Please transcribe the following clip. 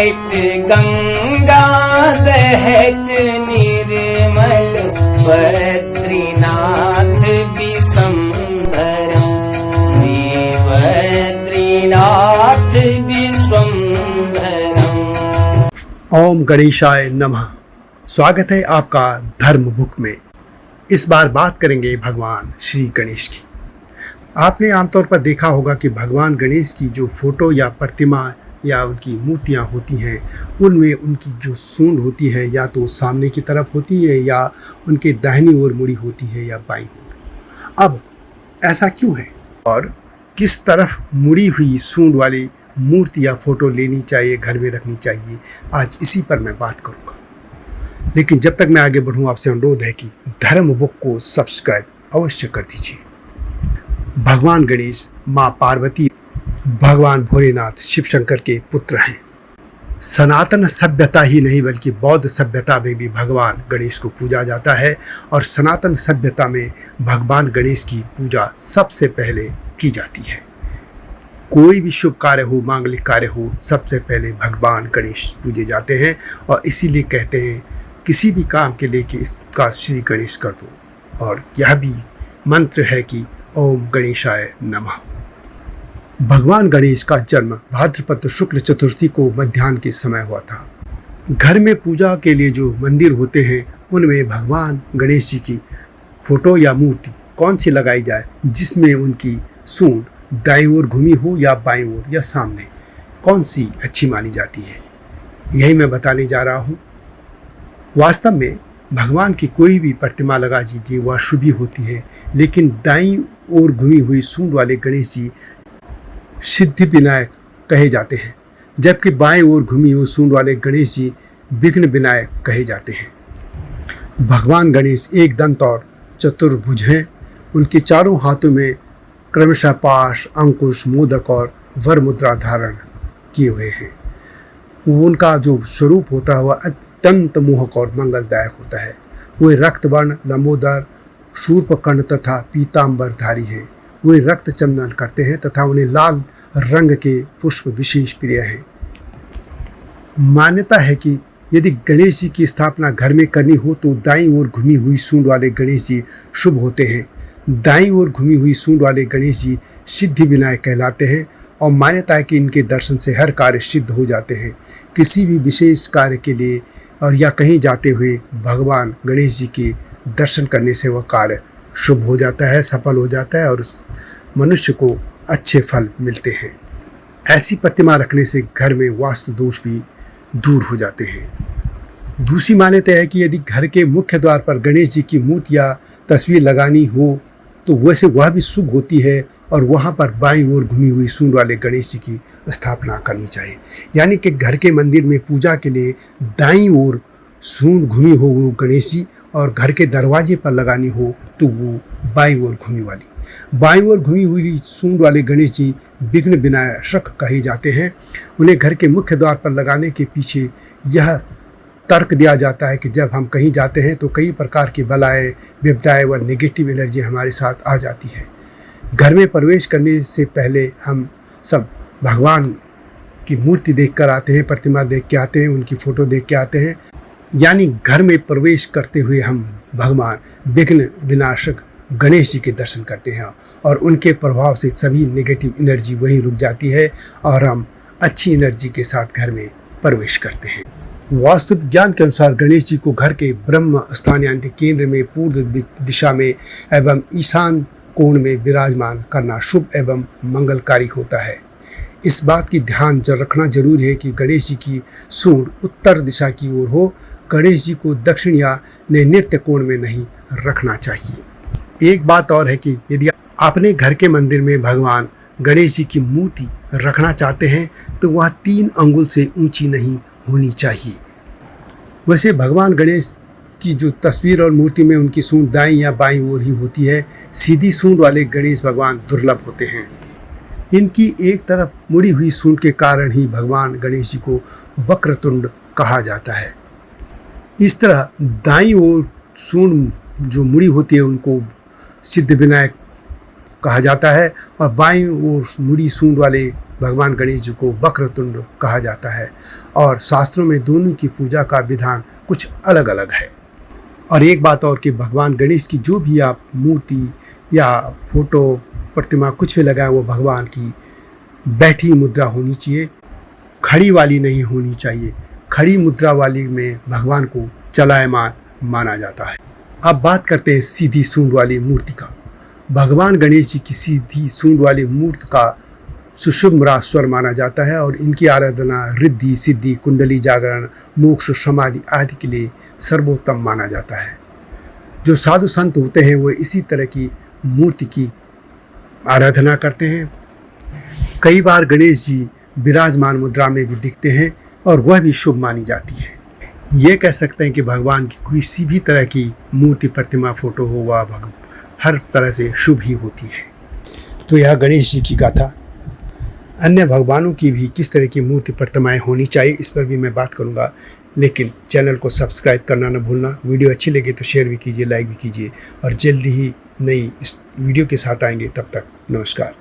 बहत गंगा बहत निर्मल बद्रीनाथ विश्वम्भरं श्री बद्रीनाथ विश्वम्भरं। ओम गणेशाय नमः। स्वागत है आपका धर्म बुक में। इस बार बात करेंगे भगवान श्री गणेश की। आपने आमतौर पर देखा होगा कि भगवान गणेश की जो फोटो या प्रतिमा या उनकी मूर्तियाँ होती हैं, उनमें उनकी जो सूंड होती है या तो सामने की तरफ होती है या उनके दाहिनी ओर मुड़ी होती है या बाईं ओर। अब ऐसा क्यों है और किस तरफ मुड़ी हुई सूंड वाली मूर्ति या फोटो लेनी चाहिए, घर में रखनी चाहिए, आज इसी पर मैं बात करूँगा। लेकिन जब तक मैं आगे बढ़ूँ, आपसे अनुरोध है कि धर्म बुक को सब्सक्राइब अवश्य कर दीजिए। भगवान गणेश माँ पार्वती, भगवान भोलेनाथ शिव शंकर के पुत्र हैं। सनातन सभ्यता ही नहीं बल्कि बौद्ध सभ्यता में भी भगवान गणेश को पूजा जाता है और सनातन सभ्यता में भगवान गणेश की पूजा सबसे पहले की जाती है। कोई भी शुभ कार्य हो, मांगलिक कार्य हो, सबसे पहले भगवान गणेश पूजे जाते हैं और इसीलिए कहते हैं किसी भी काम के लिए कि इसका श्री गणेश कर दो। और यह भी मंत्र है कि ओम गणेशाय नमः। भगवान गणेश का जन्म भाद्रपद शुक्ल चतुर्थी को मध्याह्न के समय हुआ था। घर में पूजा के लिए जो मंदिर होते हैं उनमें भगवान गणेश जी की फोटो या मूर्ति कौन सी लगाई जाए जिसमें उनकी सूंड दाईं ओर घूमी हो या बाईं ओर या सामने, कौन सी अच्छी मानी जाती है, यही मैं बताने जा रहा हूँ। वास्तव में भगवान की कोई भी प्रतिमा लगा दीजिए, वह शुभ ही होती है, लेकिन दाईं ओर घूमी हुई सूंड वाले गणेश जी सिद्धि विनायक कहे जाते हैं, जबकि बाएं ओर घूमी हुई सूंड वाले गणेश जी विघ्न विनायक कहे जाते हैं। भगवान गणेश एक दंत और चतुर्भुज हैं। उनके चारों हाथों में क्रमशः पाश, अंकुश, मोदक और वर मुद्रा धारण किए हुए हैं। उनका जो स्वरूप होता है वह अत्यंत मोहक और मंगलदायक होता है। वे रक्तवर्ण, लंबोदर, शूर्पकर्ण तथा पीताम्बरधारी हैं। वे रक्त चंदन करते हैं तथा उन्हें लाल रंग के पुष्प विशेष प्रिय हैं। मान्यता है कि यदि गणेश जी की स्थापना घर में करनी हो तो दाईं ओर घूमी हुई सूंड वाले गणेश जी शुभ होते हैं। दाईं ओर घूमी हुई सूंड वाले गणेश जी सिद्धि विनायक कहलाते हैं और मान्यता है कि इनके दर्शन से हर कार्य सिद्ध हो जाते हैं। किसी भी विशेष कार्य के लिए और या कहीं जाते हुए भगवान गणेश जी के दर्शन करने से वह कार्य शुभ हो जाता है, सफल हो जाता है और उस मनुष्य को अच्छे फल मिलते हैं। ऐसी प्रतिमा रखने से घर में वास्तु दोष भी दूर हो जाते हैं। दूसरी मान्यता है कि यदि घर के मुख्य द्वार पर गणेश जी की मूर्ति या तस्वीर लगानी हो तो वैसे वह भी शुभ होती है और वहाँ पर बाईं ओर घूमी हुई सूंड वाले गणेश जी की स्थापना करनी चाहिए। यानी कि घर के मंदिर में पूजा के लिए दाईं ओर सूंड घूमी हो वो गणेश जी और घर के दरवाजे पर लगानी हो तो वो बाईं ओर घूमी वाली। बाईं ओर घूमी हुई सूंड वाले गणेश जी विघ्न विनाशक कहे जाते हैं। उन्हें घर के मुख्य द्वार पर लगाने के पीछे यह तर्क दिया जाता है कि जब हम कहीं जाते हैं तो कई प्रकार की बलाएं, विपदाएं व नेगेटिव एनर्जी हमारे साथ आ जाती है। घर में प्रवेश करने से पहले हम सब भगवान की मूर्ति देख कर आते हैं, प्रतिमा देख के आते हैं, उनकी फ़ोटो देख के आते हैं। यानी घर में प्रवेश करते हुए हम भगवान विघ्न विनाशक गणेश जी के दर्शन करते हैं और उनके प्रभाव से सभी नेगेटिव एनर्जी वहीं रुक जाती है और हम अच्छी एनर्जी के साथ घर में प्रवेश करते हैं। वास्तु विज्ञान के अनुसार गणेश जी को घर के ब्रह्म स्थान यानी केंद्र में पूर्व दिशा में एवं ईशान कोण में विराजमान करना शुभ एवं मंगलकारी होता है। इस बात की ध्यान रखना जरूरी है कि गणेश जी की सूंड उत्तर दिशा की ओर हो। गणेश जी को दक्षिण या नैऋत्य कोण में नहीं रखना चाहिए। एक बात और है कि यदि अपने घर के मंदिर में भगवान गणेश जी की मूर्ति रखना चाहते हैं तो वह 3 अंगुल से ऊंची नहीं होनी चाहिए। वैसे भगवान गणेश की जो तस्वीर और मूर्ति में उनकी सूंड दाईं या बाईं ओर ही होती है। सीधी सूंड वाले गणेश भगवान दुर्लभ होते हैं। इनकी एक तरफ मुड़ी हुई सूंड के कारण ही भगवान गणेश जी को वक्रतुंड कहा जाता है। इस तरह दाईं ओर सूंड जो मुड़ी होती है उनको सिद्ध विनायक कहा जाता है और बाईं ओर मुड़ी सूंड वाले भगवान गणेश जी को वक्रतुंड कहा जाता है और शास्त्रों में दोनों की पूजा का विधान कुछ अलग अलग है। और एक बात और कि भगवान गणेश की जो भी आप मूर्ति या फोटो प्रतिमा कुछ भी लगाए वो भगवान की बैठी मुद्रा होनी चाहिए, खड़ी वाली नहीं होनी चाहिए। खड़ी मुद्रा वाली में भगवान को चलायमान माना जाता है। अब बात करते हैं सीधी सूंड वाली मूर्ति का। भगवान गणेश जी की सीधी सूंड वाली मूर्ति का सुशुभ स्वर माना जाता है और इनकी आराधना रिद्धि सिद्धि कुंडली जागरण मोक्ष समाधि आदि के लिए सर्वोत्तम माना जाता है। जो साधु संत होते हैं वो इसी तरह की मूर्ति की आराधना करते हैं। कई बार गणेश जी विराजमान मुद्रा में भी दिखते हैं और वह भी शुभ मानी जाती है। ये कह सकते हैं कि भगवान की किसी भी तरह की मूर्ति प्रतिमा फोटो हो वह हर तरह से शुभ ही होती है। तो यह गणेश जी की गाथा। अन्य भगवानों की भी किस तरह की मूर्ति प्रतिमाएं होनी चाहिए इस पर भी मैं बात करूंगा, लेकिन चैनल को सब्सक्राइब करना न भूलना। वीडियो अच्छी लगे तो शेयर भी कीजिए, लाइक भी कीजिए और जल्दी ही नई इस वीडियो के साथ आएंगे। तब तक नमस्कार।